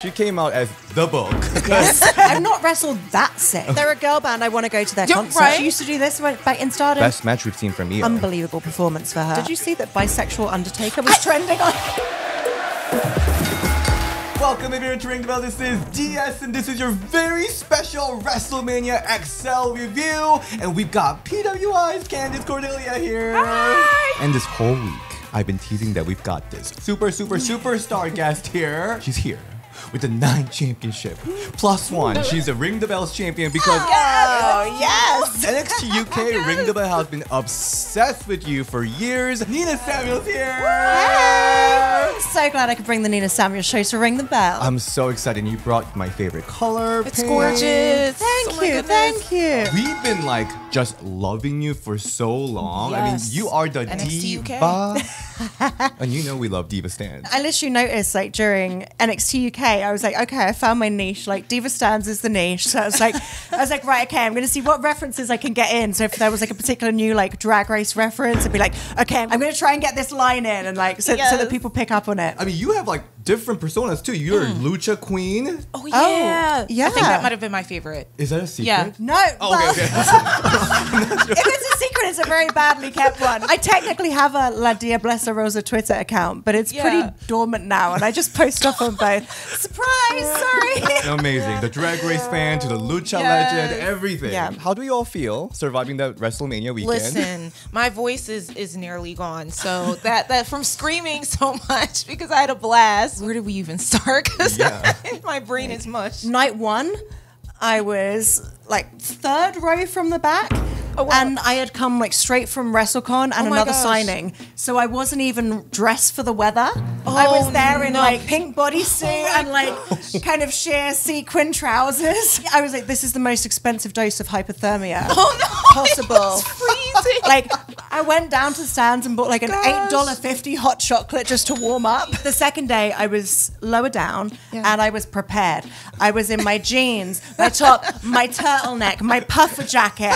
She came out as the book. Yes. I've not wrestled that sick. They're a girl band. I want to go to their concert. Right? She used to do this back in Stardom. Best match we've seen from Io. Unbelievable performance for her. Did you see that bisexual Undertaker was trending on? Welcome everyone to Ring the Bell. This is DS and this is your very special WrestleMania XL review. And we've got PWI's Candace, Cordelia here. Hi! And this whole week, I've been teasing that we've got this superstar guest here. She's here with the 9 championship plus 1. She's a Ring the Bells champion because NXT UK Ring the Bell has been obsessed with you for years. Nina Samuel's here. Hey! So glad I could bring the Nina Samuel show to Ring the Bell. I'm so excited. You brought my favorite color. It's pink. gorgeous. Thank you. We've been like just loving you for so long. Yes. I mean, you are the NXT diva. And you know we love diva stands. I literally noticed like during NXT UK, I was like, okay, I found my niche. Like diva stands is the niche. So I was like, right, okay, I'm gonna see what references I can get in. So if there was like a particular new like drag race reference, I'd be like, okay, I'm gonna try and get this line in, and like so that people pick up on it. I mean, you have like different personas too. You're a lucha queen. Oh yeah. yeah. I think that might have been my favorite. Is that a secret? Yeah. No. Oh, okay. If it's a secret, it's a very badly kept one. I technically have a La Diablesa Rosa Twitter account, but it's pretty dormant now, and I just post stuff on both. Surprise! Sorry. Amazing. The drag race fan to the lucha legend, everything. Yeah. How do we all feel surviving that WrestleMania weekend? Listen, my voice is nearly gone. So that from screaming so much because I had a blast. Where did we even start? Because my brain is mush. Night 1, I was like 3rd row from the back. Oh, wow. And I had come like straight from WrestleCon and another signing. So I wasn't even dressed for the weather. I was there in like pink bodysuit and like kind of sheer sequin trousers. I was like, this is the most expensive dose of hypothermia possible. Freezing. Like I went down to stands and bought like an $8.50 hot chocolate just to warm up. The second day I was lower down and I was prepared. I was in my jeans, my top, my turtleneck, my puffer jacket.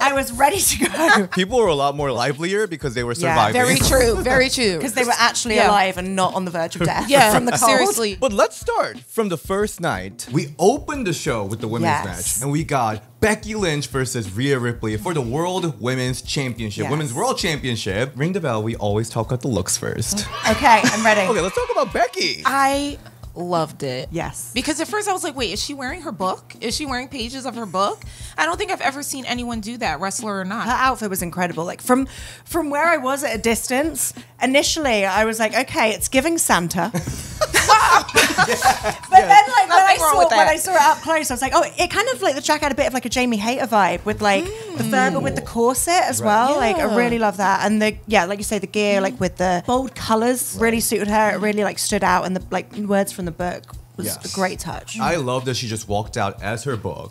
I was ready to go. People were a lot more livelier because they were surviving. Very true. Very true. Because they were actually alive and not on the verge of death. Yeah, from the cold. seriously. But let's start from the first night. We opened the show with the women's match, and we got Becky Lynch versus Rhea Ripley for the World Women's Championship, Women's World Championship. Ring the bell, we always talk about the looks first. Okay, I'm ready. Okay, let's talk about Becky. I loved it. Yes. Because at first I was like, wait, is she wearing her book? Is she wearing pages of her book? I don't think I've ever seen anyone do that, wrestler or not. Her outfit was incredible. Like from where I was at a distance, initially I was like, okay, it's giving Santa. But then like when I saw it up close, I was like, oh, it kind of like the jacket had a bit of like a Jamie Hayter vibe with like the fur but with the corset as well. Like I really love that. And the like you say, the gear like with the bold colours really suited her. It really like stood out, and the like words from the book was a great touch. I love that she just walked out as her book.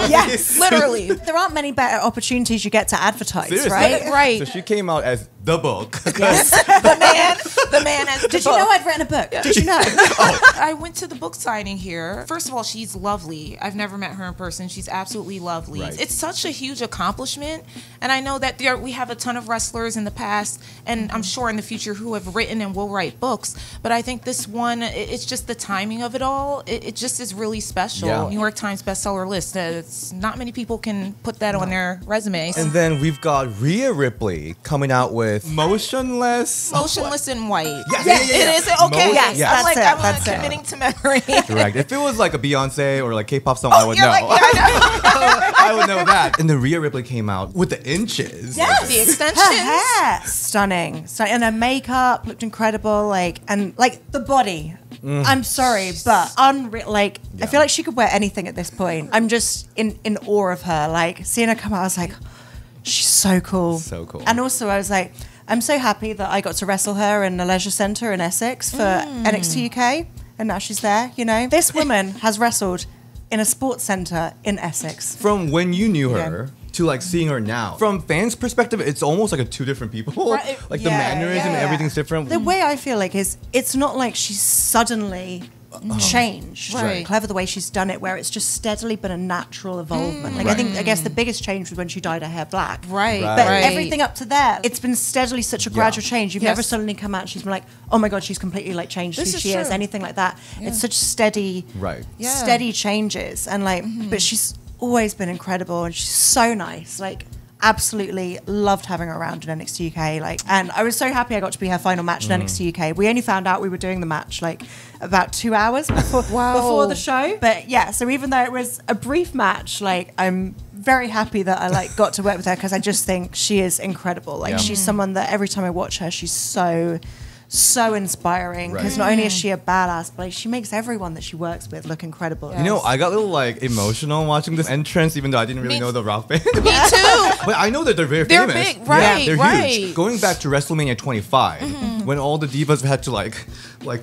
Yes, literally. There aren't many better opportunities you get to advertise, Seriously. right? Right. So she came out as the book. Yes. The man as the Did you book. know I'd written a book? Did you know? I went to the book signing here. First of all, she's lovely. I've never met her in person. She's absolutely lovely. Right. It's such a huge accomplishment. And I know that we have a ton of wrestlers in the past, and I'm sure in the future, who have written and will write books. But I think this one, it's just the timing of it all. It just is really special. Yeah. New York Times bestseller list. It's not many people can put that on their resumes. And then we've got Rhea Ripley coming out with Motionless In white. Yes. It is? Okay. Yes, I'm like, that's it. committing to memory. Correct. If it was like a Beyonce or like K-pop song, I would know. Like, I would know that. And then Rhea Ripley came out with the inches. Yes. The extensions. Her hair, stunning. And her makeup looked incredible. And the body. I'm sorry, but unreal. Like, I feel like she could wear anything at this point. I'm just in awe of her. Like, seeing her come out, I was like, she's so cool. So cool. And also, I was like, I'm so happy that I got to wrestle her in the leisure centre in Essex for NXT UK, and now she's there, you know. This woman has wrestled in a sports centre in Essex. From when you knew her to like seeing her now. From fans' perspective, it's almost like a 2 different people. Right. Like the mannerism and everything's different. The way I feel like is, it's not like she's suddenly change. Right. Clever the way she's done it, where it's just steadily been a natural evolvement. Like I guess the biggest change was when she dyed her hair black. Right. But everything up to there, it's been steadily such a gradual change. You've Yes. never suddenly come out and she's been like, oh my God, she's completely like changed who she is, anything like that. It's such steady, steady changes. And like, but she's always been incredible and she's so nice. Like, absolutely loved having her around in NXT UK. Like, and I was so happy I got to be her final match in NXT UK. We only found out we were doing the match like about 2 hours before the show. But yeah, so even though it was a brief match, like I'm very happy that I like got to work with her because I just think she is incredible. Like she's someone that every time I watch her, she's so inspiring because not only is she a badass, but like, she makes everyone that she works with look incredible. You know, I got a little like emotional watching this entrance, even though I didn't really know the rock band. Me too. But I know that they're very famous. They're big, right? They're right. huge. Going back to WrestleMania 25, when all the divas had to like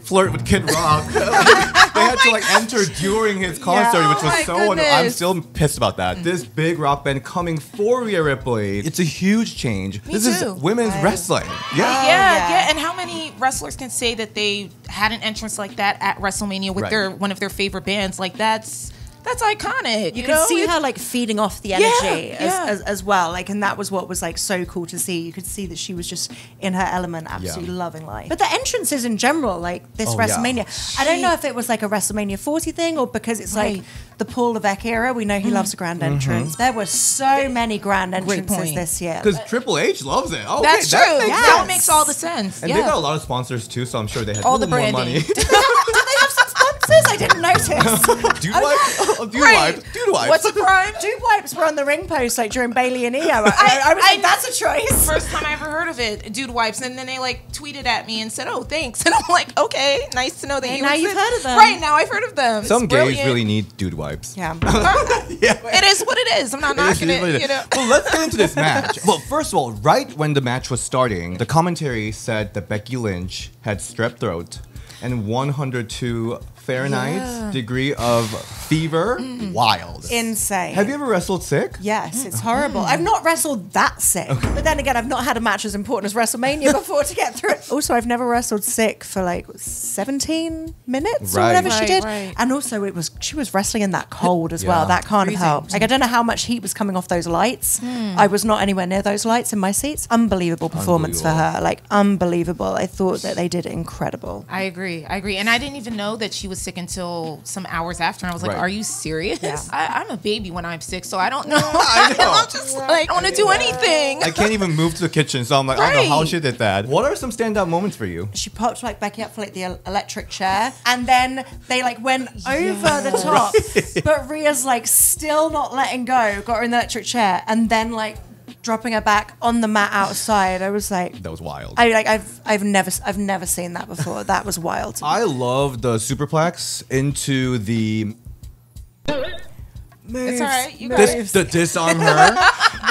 flirt with Kid Rock, they had to like enter during his concert, which was so annoying. I'm still pissed about that. This big rock band coming for Rhea Ripley. It's a huge change. This is women's wrestling. Yeah. And how many wrestlers can say that they had an entrance like that at WrestleMania with their one of their favorite bands? Like that's iconic. You can see her like feeding off the energy as well. Like, and that was what was like so cool to see. You could see that she was just in her element, absolutely loving life. But the entrances in general, like this WrestleMania, I don't know if it was like a WrestleMania 40 thing or because it's like the Paul Levesque era. We know he loves a grand entrance. There were so many grand entrances this year. Because Triple H loves it. Okay, that's true. That makes all the sense. And they got a lot of sponsors too, so I'm sure they had all a little more money. Did they have some sponsors? I didn't notice. Dude wipes. What's a crime? Dude wipes were on the ring post like during Bayley and IYO. I was like, that's a choice. First time I ever heard of it, dude wipes, and then they like tweeted at me and said, "Oh, thanks," and I'm like, "Okay, nice to know that you." Now you've heard of them, right? Now I've heard of them. Some gays really need dude wipes. Yeah, it is what it is. I'm not knocking it. You know. Well, let's get into this match. Well, first of all, right when the match was starting, the commentary said that Becky Lynch had strep throat and 102 Fahrenheit degree of fever. Wild. Insane. Have you ever wrestled sick? Yes, it's horrible. I've not wrestled that sick. But then again, I've not had a match as important as WrestleMania before to get through it. Also, I've never wrestled sick for like 17 minutes or whatever she did. Right. And also, she was wrestling in that cold as well. That can't have helped. Like, I don't know how much heat was coming off those lights. I was not anywhere near those lights in my seats. Unbelievable performance for her. Like, unbelievable. I thought that they did incredible. I agree. And I didn't even know that she was sick until some hours after. And I was like, are you serious? Yeah. I'm a baby when I'm sick, so I don't know. I know. I'm just like, I don't want to do anything. I can't even move to the kitchen, so I'm like, I don't know how she did that. What are some standout moments for you? She popped like Becky up for like the electric chair, and then they like went over the top, but Rhea's like still not letting go, got her in the electric chair, and then like dropping her back on the mat outside. I was like, that was wild. I've never seen that before. That was wild. I love the superplex into the moves. It's all right. You the disarm her.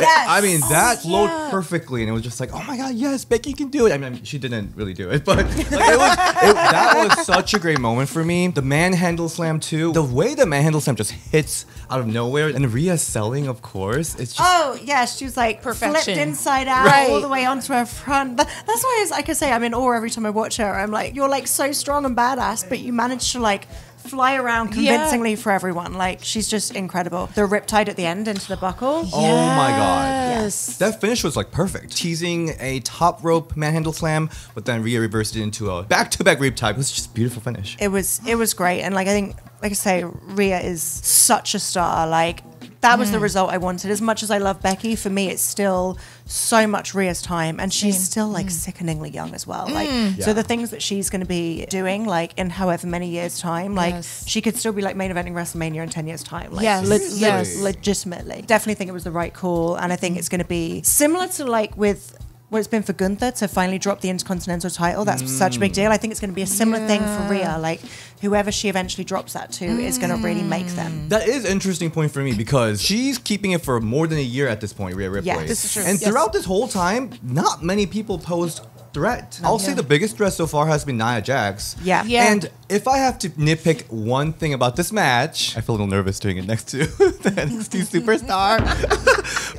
Yes. I mean, that flowed perfectly, and it was just like, oh my god, yes, Becky can do it. I mean, she didn't really do it, but like, that was such a great moment for me. The manhandle slam too. The way the manhandle slam just hits out of nowhere, and Rhea selling, of course. It's just she was like perfection. Flipped inside out all the way onto her front. That's why, like I say, I'm in awe every time I watch her. I'm like, you're like so strong and badass, but you managed to like fly around convincingly for everyone. Like, she's just incredible. The riptide at the end into the buckle. Yes. Oh my god. Yes. That finish was like perfect. Teasing a top rope manhandle slam, but then Rhea reversed it into a back-to-back riptide. It was just a beautiful finish. It was great. And like, I think, like I say, Rhea is such a star. Like, that was the result I wanted. As much as I love Becky, for me, it's still so much Rhea's time, and she's still like sickeningly young as well. Like, so the things that she's going to be doing, like in however many years' time, like she could still be like main eventing WrestleMania in 10 years' time. Like, legitimately, definitely think it was the right call, and I think it's going to be similar to like with what it's been for Gunther to finally drop the Intercontinental title. That's such a big deal. I think it's going to be a similar thing for Rhea. Like, whoever she eventually drops that to is going to really make them. That is an interesting point for me, because she's keeping it for more than a year at this point, Rhea Ripley. Yeah, this is true. And throughout this whole time, not many people posed threat. I'll say the biggest threat so far has been Nia Jax. Yeah. And if I have to nitpick one thing about this match, I feel a little nervous doing it next to the NXT superstar.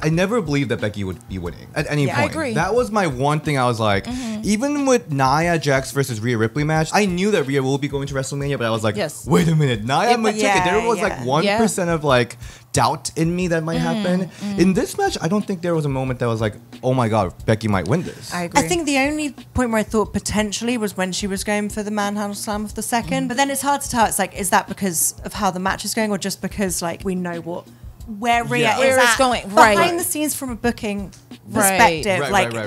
I never believed that Becky would be winning at any point. I agree. That was my one thing I was like, Even with Nia Jax versus Rhea Ripley match, I knew that Rhea will be going to WrestleMania, but I was like, wait a minute, Nia might take it. There was like 1% of like doubt in me that might happen. In this match, I don't think there was a moment that was like, oh my god, Becky might win this. I agree. I think the only point where I thought potentially was when she was going for the manhandle slam of the second. But then it's hard to tell. It's like, is that because of how the match is going, or just because like we know where Rhea is going behind the scenes from a booking perspective?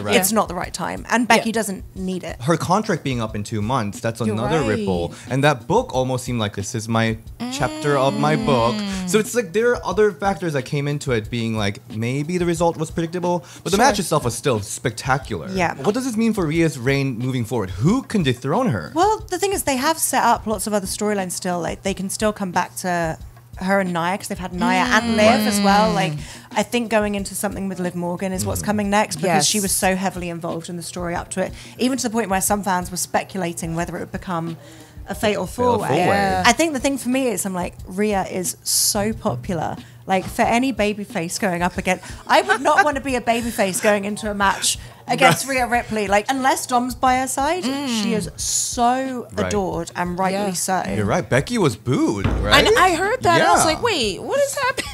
It's not the right time, and Becky doesn't need it. Her contract being up in 2 months, that's another ripple. And that book almost seemed like this is my chapter of my book. So it's like there are other factors that came into it, being like maybe the result was predictable, but the match itself was still spectacular. What does this mean for Rhea's reign moving forward? Who can dethrone her? Well, the thing is, they have set up lots of other storylines still. Like they can still come back to her and Nia, because they've had Nia and Liv as well. Like, I think going into something with Liv Morgan is what's coming next, because she was so heavily involved in the story up to it, even to the point where some fans were speculating whether it would become a fatal four-way. I think the thing for me is, I'm like, Rhea is so popular. Like, for any babyface going up against, I would not want to be a babyface going into a match against Rhea Ripley. Like, unless Dom's by her side, she is so adored, and rightly so. You're right. Becky was booed, right? I heard that. And I was like, wait, what is happening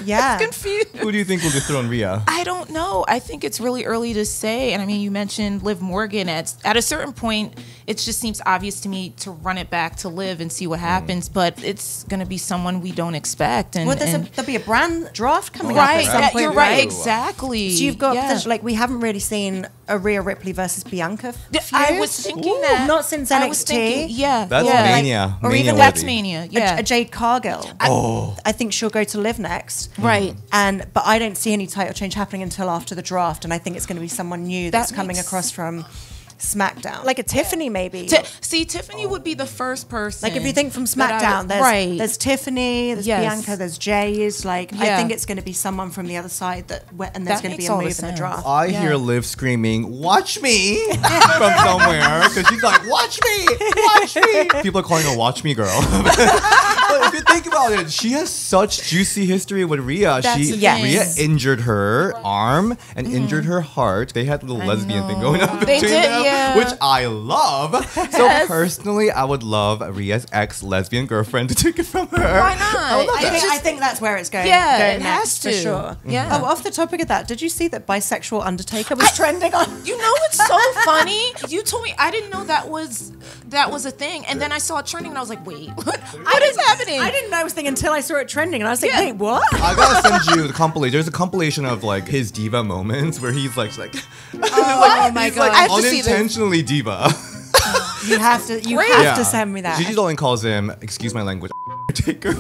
here? I'm confused. Who do you think will dethrone Rhea? I don't know. I think it's really early to say. And I mean, you mentioned Liv Morgan. At a certain point, it just seems obvious to me to run it back to Liv and see what happens. But it's going to be someone we don't expect. And, there'll be a brand draft coming up at some point. You're right. Exactly. So you've got like, we haven't really seen a Rhea Ripley versus Bianca feud. I was thinking that. Not since NXT. That's Mania. Or even that's Mania. A Jade Cargill. I think she'll go to Liv next. Right. But I don't see any title change happening until after the draft, and I think it's going to be someone new that's coming across from SmackDown, like a Tiffany maybe. See, Tiffany would be the first person. Like if you think from SmackDown, there's Tiffany, there's Bianca, there's Jay's. Like I think it's going to be someone from the other side and there's going to be a move in the draft. I hear Liv screaming, "Watch me!" from somewhere, because she's like, "Watch me, watch me." People are calling her "Watch Me Girl." But if you think about it, she has such juicy history with Rhea. Rhea injured her arm and injured her heart. They had a little lesbian thing going on between them, which I love. So personally, I would love Rhea's ex-lesbian girlfriend to take it from her. Why not? I think that's where it's going. Yeah, it has to. For sure. Yeah. Oh, off the topic of that, did you see that bisexual Undertaker was trending on? You know what's so funny? You told me, I didn't know that was a thing, and then I saw it trending, and I was like, wait, what is happening? I didn't know it was a thing until I saw it trending, and I was like, wait, what? I gotta send you the compilation. There's a compilation of like his diva moments where he's like oh my god, like unintentionally diva. You have to send me that. Gigi Dolan calls him, excuse my language, taker.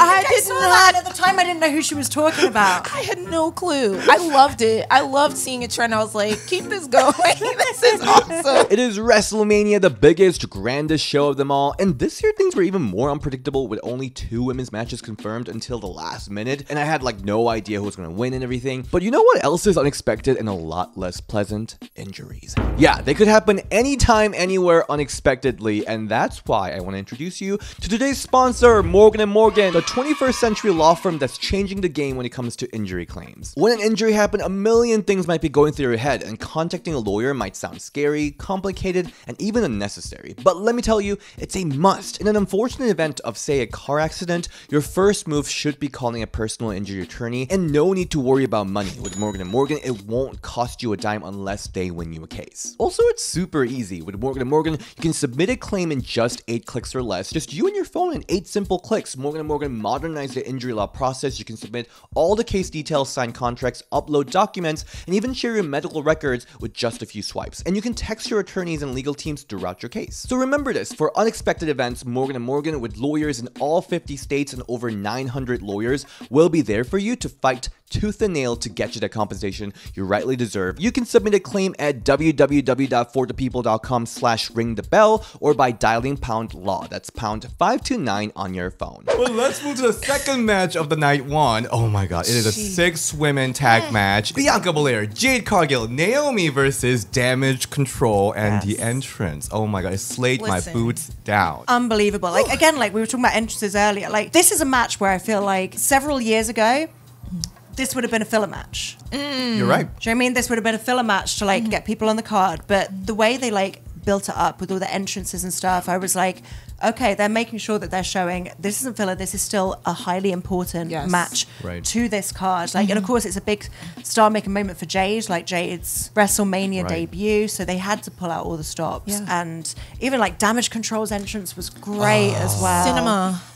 I did not. At the time, I didn't know who she was talking about. I had no clue. I loved it. I loved seeing it trend. I was like, keep this going. This is awesome. It is WrestleMania, the biggest, grandest show of them all. And this year, things were even more unpredictable with only 2 women's matches confirmed until the last minute. And I had like no idea who was going to win and everything. But you know what else is unexpected and a lot less pleasant? Injuries. Yeah, they could happen anytime, anywhere, unexpectedly. And that's why I want to introduce you to today's sponsor, Morgan & Morgan, the 21st century law firm that's changing the game when it comes to injury claims. When an injury happens, a million things might be going through your head, and contacting a lawyer might sound scary, complicated, and even unnecessary. But let me tell you, it's a must. In an unfortunate event of, say, a car accident, your first move should be calling a personal injury attorney, and no need to worry about money. With Morgan & Morgan, it won't cost you a dime unless they win you a case. Also, it's super easy. With Morgan & Morgan, you can submit a claim in just 8 clicks or less. Just you and your phone in 8 simple clicks. Morgan & Morgan modernized the injury law process. You can submit all the case details, sign contracts, upload documents, and even share your medical records with just a few swipes. And you can text your attorneys and legal teams throughout your case. So remember this, for unexpected events, Morgan & Morgan, with lawyers in all 50 states and over 900 lawyers, will be there for you to fight tooth and nail to get you the compensation you rightly deserve. You can submit a claim at www.forthepeople.com/ringthebell or by dialing #law. That's #529 on your phone. Well, let's move to the second match of the night 1. Oh my god, it is a 6-women tag match. Bianca Belair, Jade Cargill, Naomi versus Damage Control, and the entrance. Oh my god, it slayed my boots down. Unbelievable. Like again, like we were talking about entrances earlier. Like this is a match where I feel like several years ago, this would have been a filler match. You're right. Do you know what I mean? This would have been a filler match to like get people on the card. But the way they like built it up with all the entrances and stuff, I was like, okay, they're making sure that they're showing this isn't filler. This is still a highly important match to this card. Like, and of course, it's a big star-making moment for Jade, like Jade's WrestleMania debut. So they had to pull out all the stops, and even like Damage Control's entrance was great as well.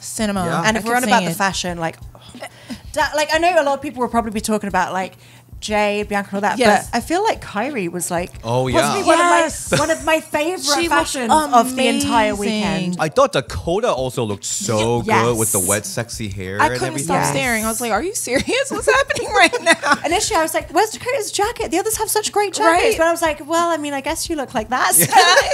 Cinema. Yeah. And if we're on about the fashion, like I know a lot of people will probably be talking about like Jade, Bianca, and all that, but I feel like Kyrie was like possibly one of my favorite fashions of the entire weekend. I thought Dakota also looked so good with the wet, sexy hair I and couldn't everything. stop staring. I was like, are you serious? What's happening right now? Initially, I was like, where's Dakota's jacket? The others have such great jackets. But I was like, well, I mean, I guess you look like that. So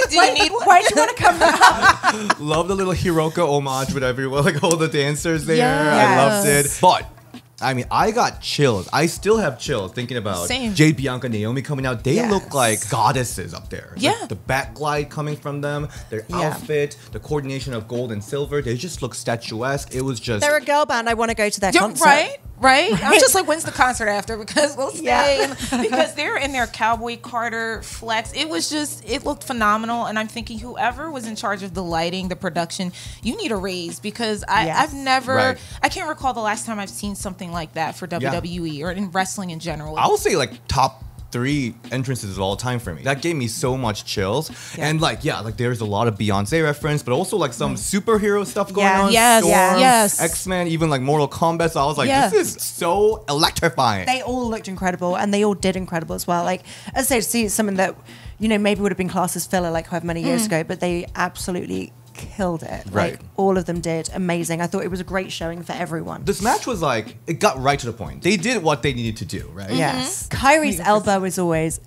do you need one? Why do you want to come up? Love the little Hiroka homage with everyone, like all the dancers there. I loved it. But I mean, I got chills. I still have chills thinking about Jade, Bianca, Naomi coming out. They look like goddesses up there. Yeah. Like the back glide coming from them, their outfit, the coordination of gold and silver. They just look statuesque. It was just... They're a girl band. I want to go to their concert. Right? I'm just like, when's the concert after? Because we'll stay. Because they're in their Cowboy Carter flex. It was just, it looked phenomenal. And I'm thinking whoever was in charge of the lighting, the production, you need a raise. Because I've never, I can't recall the last time I've seen something like that for WWE or in wrestling in general. I will say like top 3 entrances of all time for me. That gave me so much chills. And like, like there's a lot of Beyonce reference, but also like some superhero stuff going on. Storm, X-Men, even like Mortal Kombat. So I was like, this is so electrifying. They all looked incredible and they all did incredible as well. Like, as I say, to see something that, you know, maybe would have been classed as filler like however many years ago, but they absolutely killed it. Like, all of them did amazing. I thought it was a great showing for everyone. This match was like, it got right to the point. They did what they needed to do, right? Yes. Kyrie's elbow is always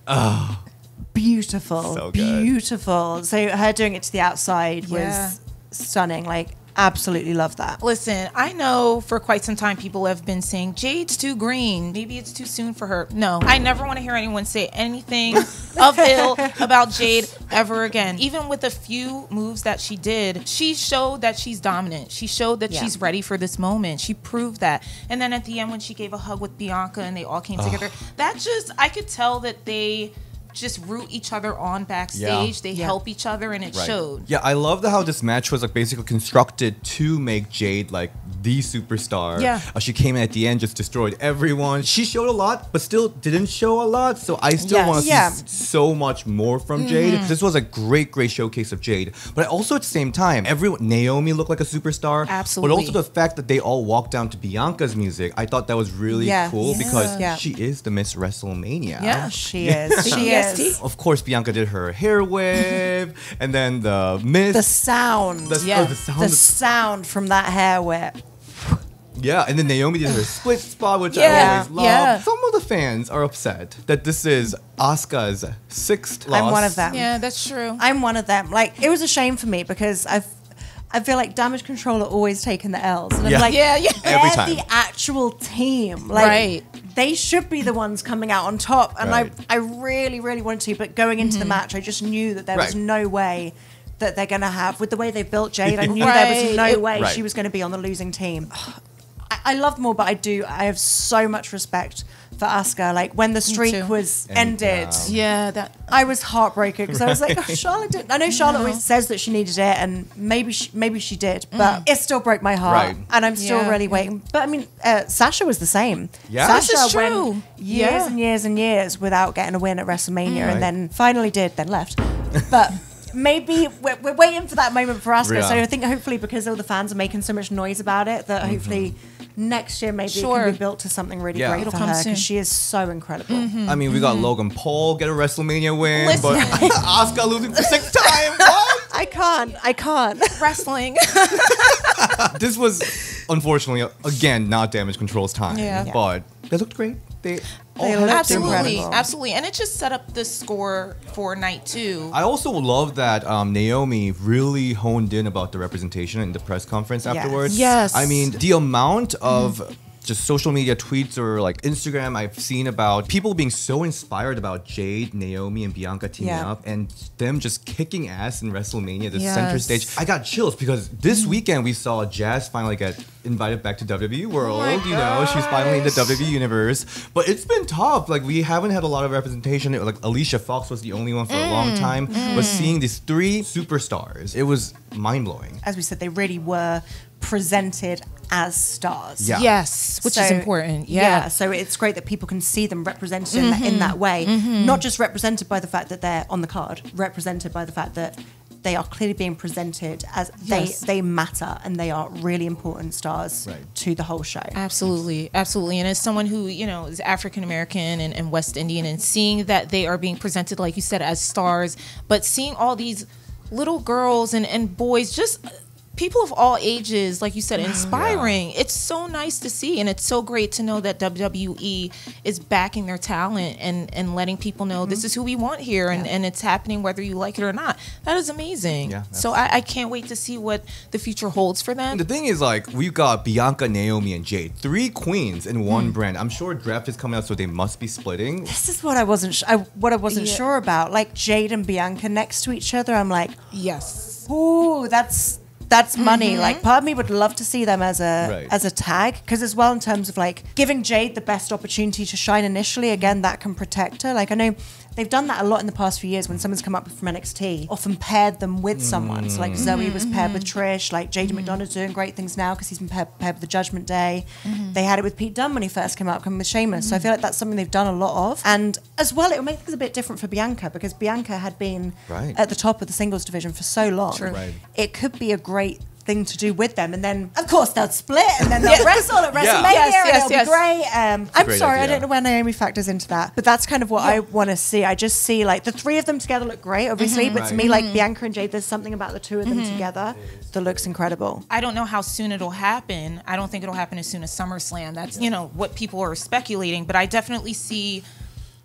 beautiful. So good. Beautiful. So her doing it to the outside was stunning. Like, absolutely love that. Listen, I know for quite some time people have been saying Jade's too green. Maybe it's too soon for her. No, I never want to hear anyone say anything of ill about Jade ever again. Even with the few moves that she did, she showed that she's dominant. She showed that she's ready for this moment. She proved that. And then at the end when she gave a hug with Bianca and they all came together, that just, I could tell that they just root each other on backstage. They help each other and it showed. Yeah, I love how this match was like basically constructed to make Jade like the superstar. She came in at the end, just destroyed everyone. She showed a lot, but still didn't show a lot. So I still want to see so much more from Jade. This was a great showcase of Jade. But also at the same time, Naomi looked like a superstar. Absolutely. But also the fact that they all walked down to Bianca's music, I thought that was really cool because she is the Miss WrestleMania. Yeah, she is. She is. Of course, Bianca did her hair whip, and then the mist. The sound. The sound from that hair whip. Yeah, and then Naomi did her split spot, which I always love. Some of the fans are upset that this is Asuka's 6th loss. I'm one of them. Yeah, that's true. I'm one of them. Like, it was a shame for me because I feel like Damage Control are always taking the L's. And I'm like, every time. They're the actual team. Like, they should be the ones coming out on top. And I really, really wanted to. But going into the match, I just knew that there was no way that they're going to have, with the way they built Jade, I knew there was no way she was going to be on the losing team. I love them all, but I have so much respect for Asuka. Like, when the streak was ended, I was heartbroken because I was like, oh, Charlotte did. I know Charlotte always says that she needed it, and maybe she did, but it still broke my heart, and I'm still really waiting. But I mean, Sasha was the same. Sasha went years and years and years without getting a win at WrestleMania, and then finally did, then left. But maybe we're waiting for that moment for Asuka. So I think hopefully because all the fans are making so much noise about it, that hopefully next year maybe it can be built to something really great for her, because she is so incredible. I mean, we got Logan Paul get a WrestleMania win, but Asuka losing for 6th time. What? I can't. Wrestling. This was, unfortunately, again, not Damage Control's time. But they looked great. They absolutely, and it just set up the score for night 2. I also love that Naomi really honed in about the representation in the press conference afterwards. Yes. I mean, the amount of just social media tweets or like Instagram I've seen about people being so inspired about Jade, Naomi, and Bianca teaming up and them just kicking ass in WrestleMania, the center stage. I got chills because this weekend we saw Jazz finally get invited back to WWE World. You know, she's finally in the WWE universe. But it's been tough. Like, we haven't had a lot of representation. Like, Alicia Fox was the only one for a long time. But seeing these 3 superstars, it was mind-blowing. As we said, they really were presented as stars. Yeah. Yes, which is important. Yeah. So it's great that people can see them represented in that way. Not just represented by the fact that they're on the card, represented by the fact that they are clearly being presented as they matter and they are really important stars to the whole show. Absolutely. Absolutely. And as someone who, you know, is African American and West Indian, and seeing that they are being presented, like you said, as stars, but seeing all these little girls and boys, just people of all ages, like you said, inspiring. It's so nice to see, and it's so great to know that WWE is backing their talent and letting people know this is who we want here, and it's happening whether you like it or not. That is amazing. So I can't wait to see what the future holds for them. And the thing is, like, we've got Bianca, Naomi, and Jade, 3 queens in one brand. I'm sure draft is coming out, so they must be splitting. This is what I wasn't sure about. Like, Jade and Bianca next to each other, I'm like, yes. Ooh, that's money. Like, part of me would love to see them as a tag, because as well, in terms of like giving Jade the best opportunity to shine initially, again, that can protect her. Like, I know they've done that a lot in the past few years when someone's come up from NXT, often paired them with someone. So like Zoe was paired with Trish, like JD McDonough's doing great things now because he's been paired with the Judgment Day. They had it with Pete Dunne when he first came out, coming with Sheamus. So I feel like that's something they've done a lot of. And as well, it will make things a bit different for Bianca, because Bianca had been at the top of the singles division for so long. It could be a great thing to do with them, and then of course they'll split and then they'll wrestle at WrestleMania and it'll be great. I'm sorry, I don't know where Naomi factors into that, but that's kind of what I want to see. I just see like the 3 of them together look great, obviously, but to me, like Bianca and Jade, there's something about the 2 of them together that looks incredible. I don't know how soon it'll happen. I don't think it'll happen as soon as SummerSlam. That's you know what people are speculating, but I definitely see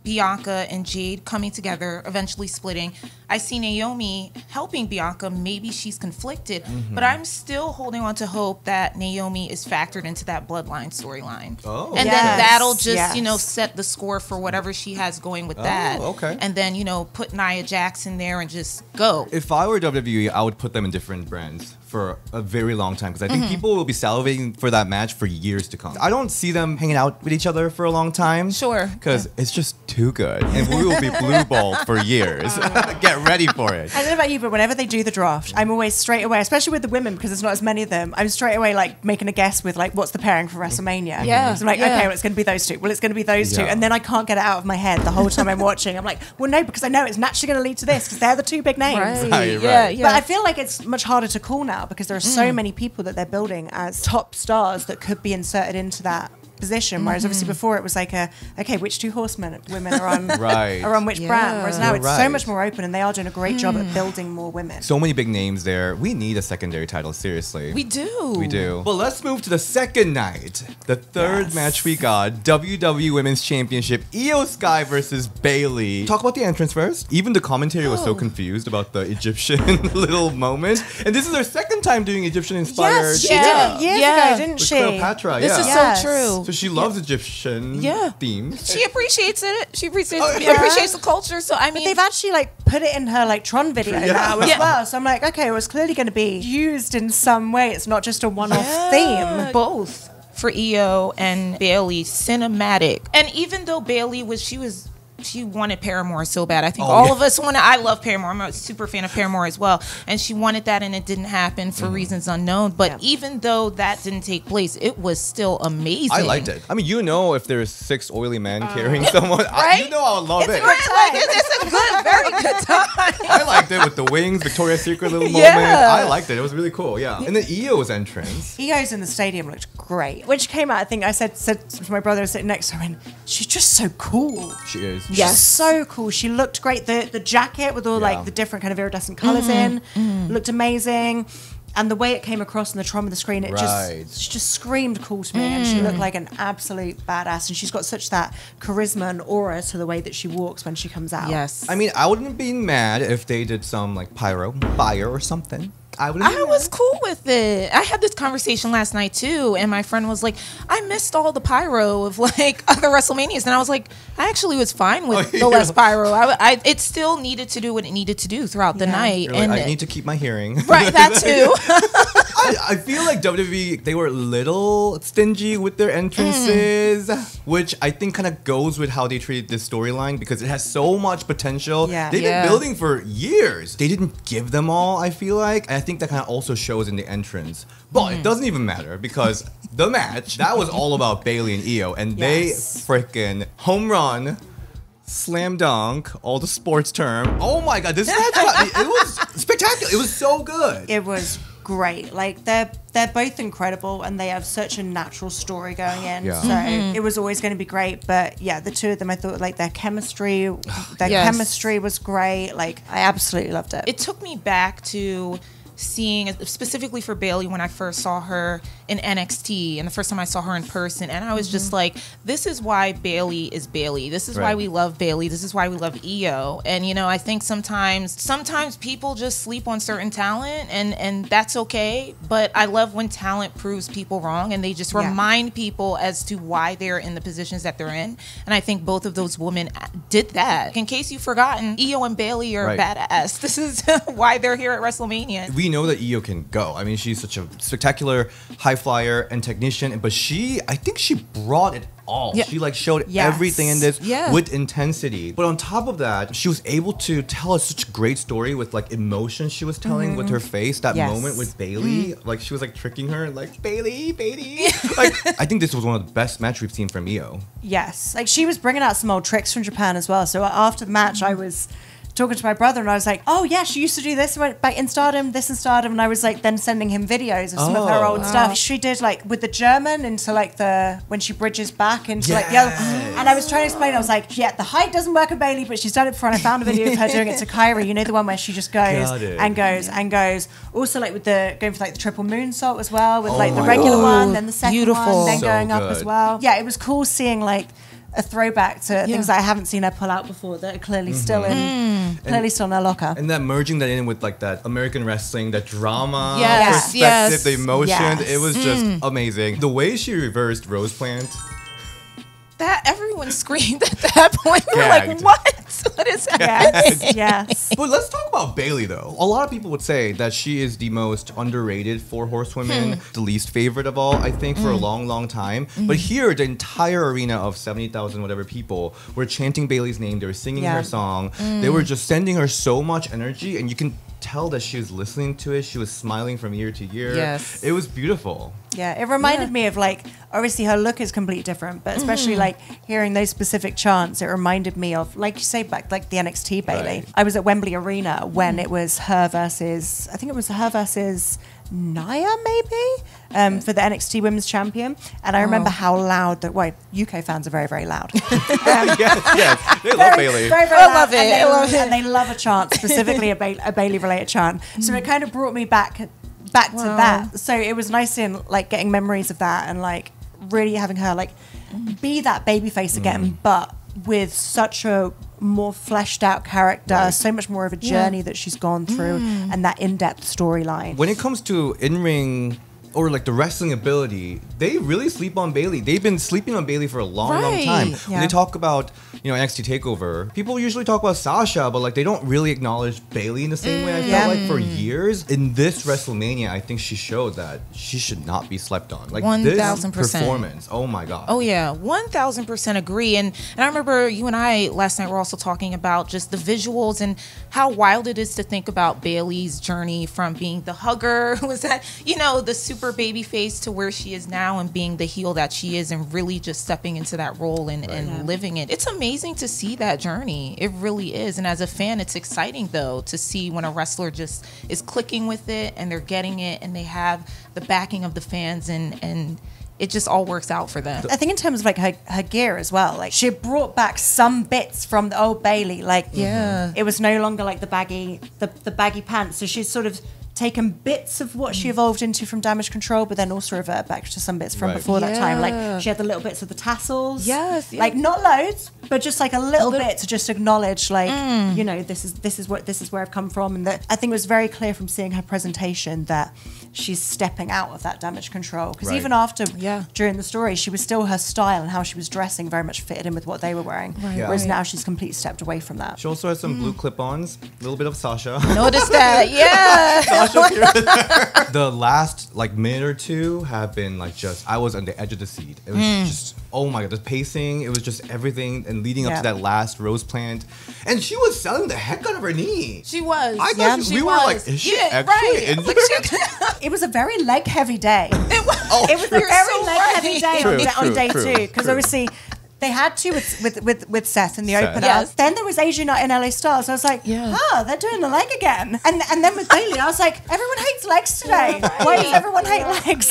Bianca and Jade coming together, eventually splitting. I see Naomi helping Bianca. Maybe she's conflicted, but I'm still holding on to hope that Naomi is factored into that bloodline storyline. And then that'll just, you know, set the score for whatever she has going with that. And then, you know, put Nia Jax in there and just go. If I were WWE, I would put them in different brands for a very long time, because I think people will be salivating for that match for years to come. I don't see them hanging out with each other for a long time. Because it's just too good. And we will be blue balled for years. Get ready for it. I don't know about you, but whenever they do the draft, I'm always straight away, especially with the women, because there's not as many of them, I'm straight away like making a guess with like, what's the pairing for WrestleMania? So I'm like, okay, well, it's going to be those 2. Well, it's going to be those 2. And then I can't get it out of my head the whole time I'm watching. I'm like, well, no, because I know it's naturally going to lead to this, because they're the 2 big names. But I feel like it's much harder to call now, because there are so many people that they're building as top stars that could be inserted into that position, whereas obviously before it was like okay, which 2 horsemen women are on are on which brand, whereas now it's so much more open, and they are doing a great job at building more women. So many big names there. We need a secondary title, seriously. We do. But let's move to the second night. The third match we got, WWE Women's Championship, IYO SKY versus Bayley. Talk about the entrance first. Even the commentary was so confused about the Egyptian little moment. And this is her second time doing Egyptian inspired. She did it years ago, didn't she? Cleopatra, this is so true. So she loves Egyptian themes. She appreciates it. She appreciates the culture. So I mean, but they've actually like put it in her like Tron video now as well. So I'm like, okay, it was clearly going to be used in some way. It's not just a one-off theme. Both for IYO and Bayley, cinematic. And even though Bayley she wanted Paramore so bad. I think all of us wanted. I love Paramore. I'm a super fan of Paramore as well. And she wanted that, and it didn't happen for reasons unknown. But even though that didn't take place, it was still amazing. I liked it. I mean, you know, if there's 6 oily men carrying someone, you know I would love it. It's a good, very good time. I liked it with the wings, Victoria's Secret little moment. I liked it. It was really cool. And then IYO's entrance. IYO's in the stadium looked great. When she came out, I think I said to my brother sitting next to her, and she's just so cool. She is. She's so cool. She looked great. The jacket with all like the different kind of iridescent colors looked amazing. And the way it came across in the Tron of the screen, she just screamed cool to me. And she looked like an absolute badass. And she's got such that charisma and aura to the way that she walks when she comes out. Yes. I mean, I wouldn't be mad if they did some like pyro, fire or something. I was cool with it. I had this conversation last night too, and my friend was like, I missed all the pyro of like other WrestleManias, and I was like, I actually was fine with the less pyro. It still needed to do what it needed to do throughout the night. You're like, I need to keep my hearing. Right, that too. I feel like WWE, they were a little stingy with their entrances, which I think kind of goes with how they treated this storyline because it has so much potential. They've been building for years. They didn't give them all, I feel like. And I think that kind of also shows in the entrance. But it doesn't even matter because the match, that was all about Bayley and IYO, and they freaking home run, slam dunk, all the sports term. Oh my God, this match, it was spectacular. It was so good. It was great. Like they're both incredible and they have such a natural story going in. So it was always going to be great. But yeah, the two of them, I thought like their chemistry was great. Like I absolutely loved it. It took me back to seeing, specifically for Bayley, when I first saw her in NXT and the first time I saw her in person, and I was just like, this is why Bayley is Bayley. This is why we love Bayley. This is why we love IYO. And you know, I think sometimes people just sleep on certain talent, and that's okay. But I love when talent proves people wrong, and they just remind people as to why they're in the positions that they're in. And I think both of those women did that. In case you've forgotten, IYO and Bayley are badass. This is why they're here at WrestleMania. We know that IYO can go. I mean, she's such a spectacular high flyer and technician, but I think she brought it all. She like showed everything in this with intensity. But on top of that, she was able to tell us such a great story with like emotion she was telling with her face. That moment with Bayley, like she was like tricking her, like Bayley. Like I think this was one of the best matches we've seen from IYO. Yes, like she was bringing out some old tricks from Japan as well. So after the match, I was talking to my brother and I was like, oh yeah, she used to do this back in Stardom, this in Stardom, and I was like then sending him videos of some of her old stuff. She did like with the German into like when she bridges back into like the other, and I was trying to explain, I was like, yeah, the height doesn't work with Bayley, but she's done it before, and I found a video of her doing it to Kyrie, you know, the one where she just goes and goes and goes. Also like with going for like the triple moonsault as well, with like the regular one, then the second one, then going up as well. Yeah, it was cool seeing like a throwback to things that I haven't seen her pull out before that are clearly still in her locker. And that merging that in with like that American wrestling, that drama perspective, the emotion, it was just amazing. The way she reversed Rose Plant. That everyone screamed at that point. We were like, what? What is happening? Yes. But let's talk about Bayley though. A lot of people would say that she is the most underrated 4 horsewomen, the least favorite of all, I think, for a long, long time. But here, the entire arena of 70,000 whatever people were chanting Bayley's name. They were singing her song. They were just sending her so much energy, and you can tell that she was listening to it. She was smiling from ear to ear. Yes. It was beautiful. Yeah, it reminded me of like, obviously her look is completely different, but especially like hearing those specific chants, it reminded me of, like you say, back like the NXT Bayley. I was at Wembley Arena when it was her versus, I think it was her versus Nia maybe, for the NXT Women's Champion. And I remember how loud UK fans are very, very loud. Yes, they love Bayley. Very, very loud. I love it. And they love a chant, specifically a Bayley related chant. So it kind of brought me back to that. So it was nice in like getting memories of that and like really having her like be that baby face again, but with such a more fleshed out character, so much more of a journey that she's gone through, and that in-depth storyline. When it comes to in-ring or like the wrestling ability, they really sleep on Bayley. They've been sleeping on Bayley for a long, long time. When they talk about, you know, NXT TakeOver, people usually talk about Sasha, but like they don't really acknowledge Bayley in the same way. I felt like for years. In this WrestleMania, I think she showed that she should not be slept on. Like 1,000%. This performance, oh my God. Oh yeah, 1,000% agree. And I remember you and I last night were also talking about just the visuals and how wild it is to think about Bayley's journey from being the hugger, who was that, you know, the super baby face, to where she is now and being the heel that she is, and really just stepping into that role and living it. It's amazing to see that journey. It really is. And as a fan, it's exciting though to see when a wrestler just is clicking with it and they're getting it and they have the backing of the fans, and it just all works out for them. I think in terms of like her gear as well, like she brought back some bits from the old Bayley. Like it was no longer like the baggy pants. So she's sort of taken bits of what she evolved into from Damage Control, but then also revert back to some bits from before that time. Like she had the little bits of the tassels. Yes. Like not loads, but just like a little bit to just acknowledge, like, you know, this is where I've come from. And that I think it was very clear from seeing her presentation that she's stepping out of that Damage Control. Because even after, during the story, she was still her style and how she was dressing very much fitted in with what they were wearing. Whereas now she's completely stepped away from that. She also has some blue clip-ons, a little bit of Sasha. Notice that, Sasha the last like minute or two have been like just, I was on the edge of the seat. It was just, oh my God, the pacing, it was just everything, and leading up to that last rose plant. And she was selling the heck out of her knee. She was. I thought we were like, is she actually injured? It was a very leg-heavy day. It was. It was a very leg-heavy day on day two. Because True. Obviously, they had to with Seth in the opener. Yes. Then there was Asian Night in LA Stars. So I was like, they're doing the leg again. And then with Bayley, I was like, everyone hates legs today. Why does everyone hate legs?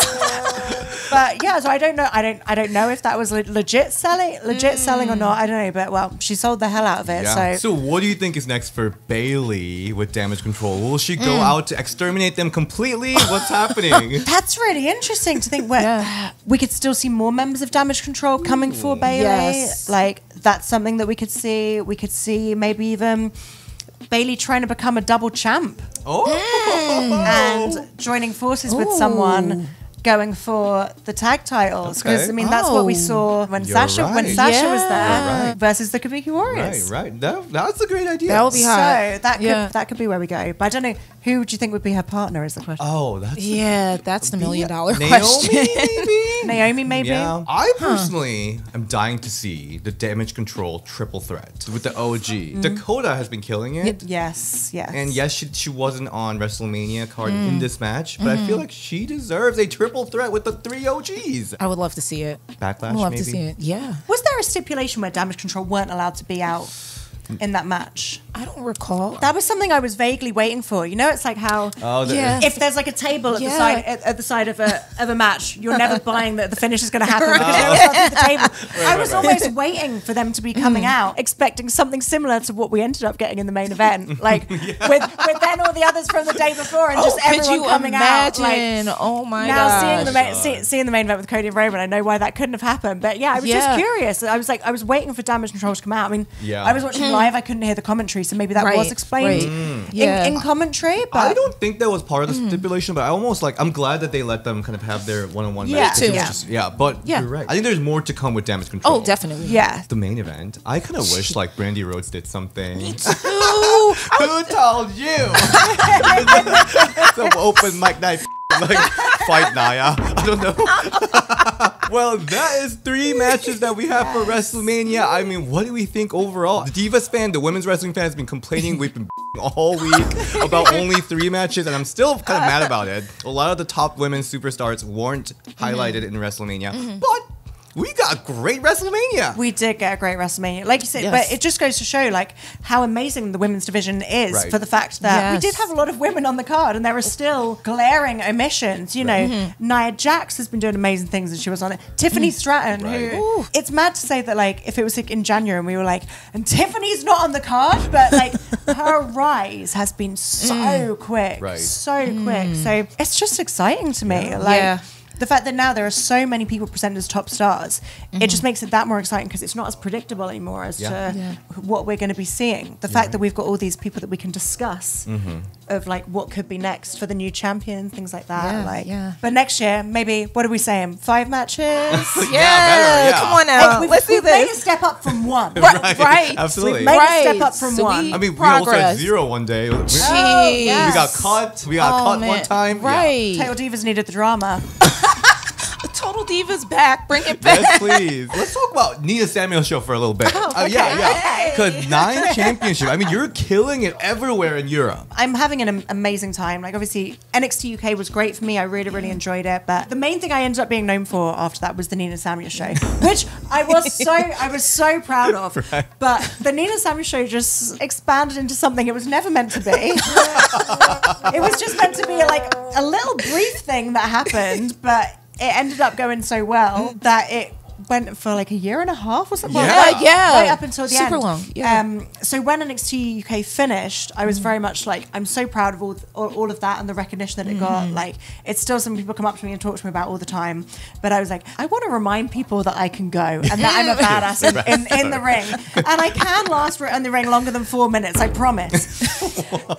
But yeah, so I don't know. I don't know if that was legit selling or not. I don't know. But well, she sold the hell out of it. So what do you think is next for Bayley with Damage Control? Will she go out to exterminate them completely? What's happening? That's really interesting to think. We could still see more members of Damage Control coming for Bayley. Yes. Like that's something that we could see. We could see maybe even Bayley trying to become a double champ. And joining forces with someone going for the tag titles. Because I mean that's what we saw when Sasha was there versus the Kabuki Warriors. Right. That's a great idea. That would be hot. So that could be where we go. But I don't know, who would you think would be her partner is the question. Oh, that's that's the $1 million Naomi, question. maybe? Naomi, maybe? Yeah. I personally am dying to see the Damage Control triple threat with the OG. Dakota has been killing it. Yes. And yes, she wasn't on WrestleMania card in this match, but I feel like she deserves a triple threat with the 3 OGs. I would love to see it. Backlash, I would love maybe? to see it. Yeah. Was there a stipulation where Damage Control weren't allowed to be out in that match? I don't recall. That was something I was vaguely waiting for. You know, it's like how if there's like a table at the side of a match, you're never buying that the finish is going to happen because they always start through the table. I was always waiting for them to be coming out, expecting something similar to what we ended up getting in the main event, like with then all the others from the day before and just everyone coming out. Like, oh my now gosh. seeing the main event with Cody and Roman, I know why that couldn't have happened. But yeah, I was just curious. I was waiting for Damage Control to come out. I mean, I was watching live. I couldn't hear the commentary, so maybe that was explained in commentary. But I don't think that was part of the stipulation, but I'm glad that they let them kind of have their one-on-one match. Me too. But you're right. I think there's more to come with Damage Control. Oh, definitely. Yeah. The main event, I kind of wish like Brandy Rhodes did something. Me too. Who told you? Some open mic night like fight Naya. I don't know. Well, that is 3 matches that we have for WrestleMania. I mean, what do we think overall? The Divas fan, the women's wrestling fan has been complaining. We've been all week about only 3 matches, and I'm still kind of mad about it. A lot of the top women's superstars weren't highlighted in WrestleMania, but we got a great WrestleMania. We did get a great WrestleMania. Like you said, but it just goes to show like how amazing the women's division is for the fact that we did have a lot of women on the card and there are still glaring omissions. You know, Nia Jax has been doing amazing things and she was on it. Tiffany Stratton, who it's mad to say that like if it was like in January and we were like, and Tiffany's not on the card, but like her rise has been so quick. So quick. So it's just exciting to me. Like the fact that now there are so many people presented as top stars, it just makes it that more exciting because it's not as predictable anymore as to what we're going to be seeing. The fact that we've got all these people that we can discuss of like what could be next for the new champion, things like that. But next year, maybe, what are we saying? 5 matches? Better. Come on now. Like Let's do we've made a this. step up from 1. Right. Absolutely. We've made a step up from 1. I mean, we also had 0 one day. We got cut. We got caught one time. Right. Tail Divas needed the drama. Total Divas back. Bring it back. Yes, please. Let's talk about Nina Samuel's show for a little bit. Because 9 championships. I mean, you're killing it everywhere in Europe. I'm having an amazing time. Like, obviously, NXT UK was great for me. I really, really enjoyed it. But the main thing I ended up being known for after that was the Nina Samuel show, which I was so proud of. But the Nina Samuel show just expanded into something it was never meant to be. It was just meant to be like a little brief thing that happened, but it ended up going so well that it went for like a year and a half or something. Right up until the end. Super long. Yeah. So when NXT UK finished, I was very much like, I'm so proud of all of that and the recognition that it got. Like, it's still something people come up to me and talk to me about all the time. But I was like, I want to remind people that I can go and that I'm a badass in the ring. And I can last in the ring longer than 4 minutes, I promise.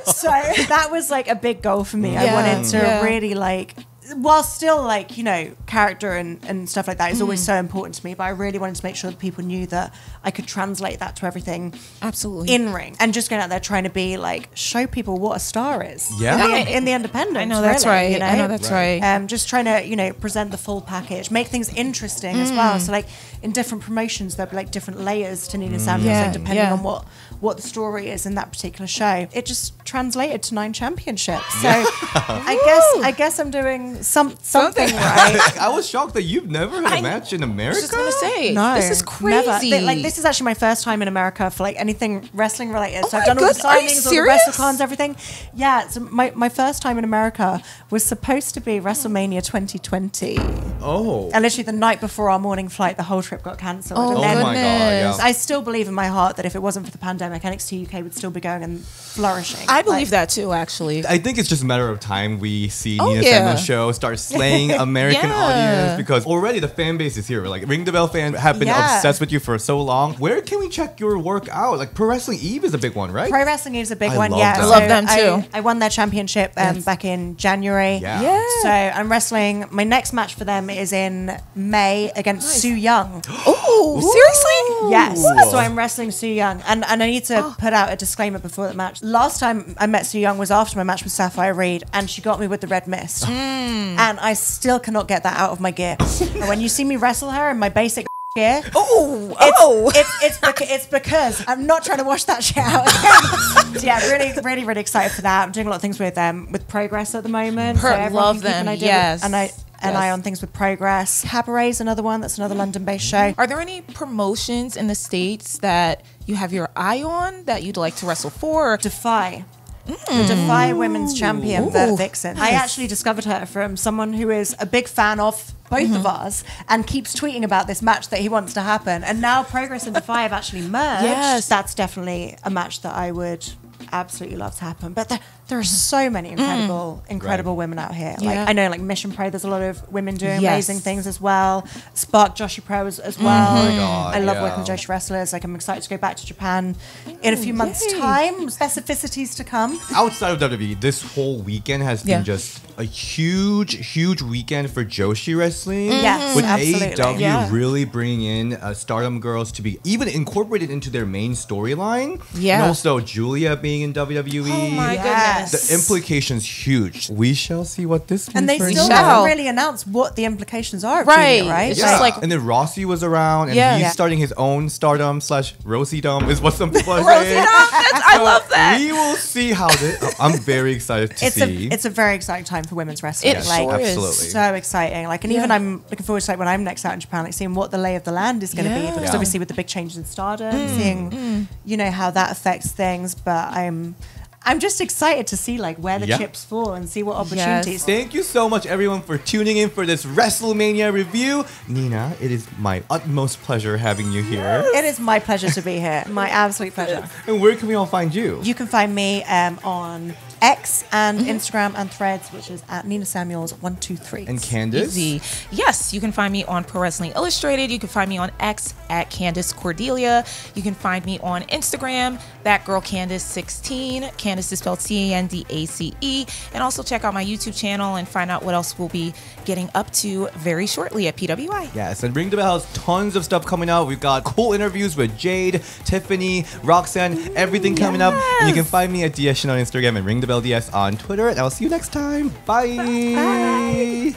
So that was like a big goal for me. I wanted to really like, while still like, you know, character and stuff like that is always so important to me, but I really wanted to make sure that people knew that I could translate that to everything absolutely in ring, and just going out there trying to be like, show people what a star is in the independents. I know that's right. You know? I know that's right. Just trying to, you know, present the full package, make things interesting as well. So like in different promotions there'll be like different layers to Nina Samuels, like depending on what the story is in that particular show. It just translated to 9 championships. So I guess I'm doing something right. I was shocked that you've never had a match in America. I was just gonna say, no, this is crazy. Like, this is actually my first time in America for like anything wrestling related. So Oh I've done all the Are you signings, all the serious? WrestleCons, everything. Yeah, so my first time in America was supposed to be WrestleMania 2020. Oh. And literally the night before our morning flight, the whole trip got cancelled. Oh, and Oh then my god, yeah. I still believe in my heart that if it wasn't for the pandemic, NXT UK would still be going and flourishing. I believe that too, actually. I think it's just a matter of time we see Oh, Nina yeah. Samuels' show start slaying American Yeah. audience, because already the fan base is here. Like, Ring the Bell fans have been Yeah. obsessed with you for so long. Where can we check your work out? Like, Pro Wrestling Eve is a big one, right? Pro Wrestling is a big I one, love yeah. them. I love them too. I won their championship back in January. Yeah. Yeah. So I'm wrestling. My next match for them is in May against Sue Young. Oh, seriously? Yes. So I'm wrestling Sue Young, and I need to put out a disclaimer before the match. Last time I met Sue Young was after my match with Sapphire Reed, and she got me with the red mist, and I still cannot get that out of my gear. And when you see me wrestle her in my basic gear, it's because I'm not trying to wash that shit out again. So yeah, really excited for that. I'm doing a lot of things with Progress at the moment. Love them. Yes. And I on things with Progress. Cabaret is another one. That's another London-based show. Are there any promotions in the States that you have your eye on that you'd like to wrestle for? Defy. The Defy Women's Champion, Vert Vixen. I actually discovered her from someone who is a big fan of both of us and keeps tweeting about this match that he wants to happen. And now Progress and Defy have actually merged. Yes. That's definitely a match that I would absolutely love to happen. But there are so many incredible women out here. Like, Yeah. I know, like Mission Pro, there's a lot of women doing amazing things as well. Spark Joshi Pro as well. Oh my God, I love yeah. working with Joshi wrestlers. Like, I'm excited to go back to Japan in a few months' time. Specificities to come. Outside of WWE, this whole weekend has been just a huge weekend for Joshi wrestling. Yes, with absolutely. AEW really bringing in Stardom girls to be even incorporated into their main storyline. Yeah. And also Julia being in WWE. Oh my Yes. goodness. The implications huge. We shall see what this means. And they for still Julia. haven't really announced what the implications are of Right. Julia, right? It's Yeah. just like- and then Rossi was around, and Yeah. he's Yeah. starting his own Stardom / Rosie-dom is what some people are Rosie saying. I love that. We will see how this. I'm very excited to see. It's a very exciting time for women's wrestling. It like, sure is. Absolutely. so exciting. Like, and even I'm looking forward to like when I'm next out in Japan, like seeing what the lay of the land is going to be. Yeah. Because Yeah. obviously with the big changes in Stardom, seeing you know how that affects things. But I'm just excited to see like where the Yeah. chips fall and see what opportunities. Thank you so much, everyone, for tuning in for this WrestleMania review. Nina, it is my utmost pleasure having you here. It is my pleasure to be here. My absolute pleasure. And where can we all find you? You can find me on X and Instagram and Threads, which is at Nina Samuels 123. And Candace? Easy. Yes, you can find me on Pro Wrestling Illustrated. You can find me on X at Candace Cordelia. You can find me on Instagram, that girl Candace16. Candace is spelled CANDACE. And also check out my YouTube channel and find out what else we'll be getting up to very shortly at PWI. Yes, and Ring the Bell has tons of stuff coming out. We've got cool interviews with Jade, Tiffany, Roxanne, everything coming up. And you can find me at DSN on Instagram and Ring the Bell DS on Twitter. And I'll see you next time. Bye. Bye.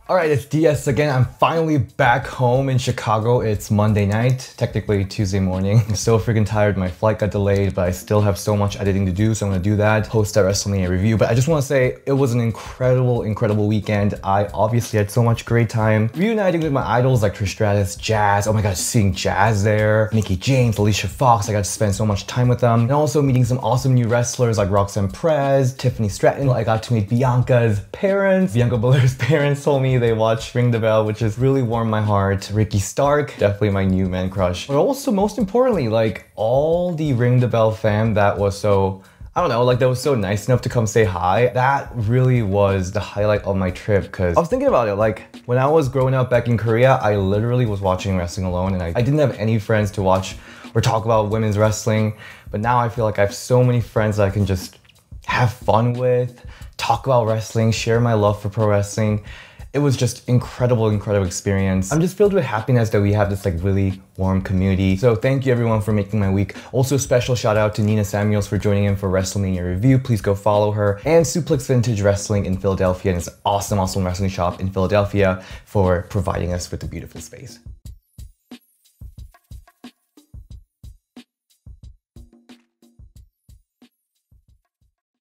All right, it's DS again. I'm finally back home in Chicago. It's Monday night, technically Tuesday morning. I'm still freaking tired. My flight got delayed, but I still have so much editing to do, so I'm gonna do that, post that WrestleMania review. But I just wanna say it was an incredible weekend. I obviously had so much great time reuniting with my idols like Trish Stratus, Jazz. Oh my gosh, seeing Jazz there, Mickie James, Alicia Fox. I got to spend so much time with them. And also meeting some awesome new wrestlers like Roxanne Perez, Tiffany Stratton. I got to meet Bianca's parents. Bianca Belair's parents told me they watch Ring the Bell, which has really warmed my heart. Ricky Stark, definitely my new man crush. But also, most importantly, like all the Ring the Bell fam that was so, I don't know, like that was so nice enough to come say hi. That really was the highlight of my trip, because I was thinking about it, like when I was growing up back in Korea, I literally was watching wrestling alone, and I didn't have any friends to watch or talk about women's wrestling. But now I feel like I have so many friends that I can just have fun with, talk about wrestling, share my love for pro wrestling. It was just incredible experience. I'm just filled with happiness that we have this like really warm community. So thank you everyone for making my week. Also special shout out to Nina Samuels for joining in for WrestleMania review. Please go follow her. And Suplex Vintage Wrestling in Philadelphia, and it's an awesome wrestling shop in Philadelphia, for providing us with a beautiful space.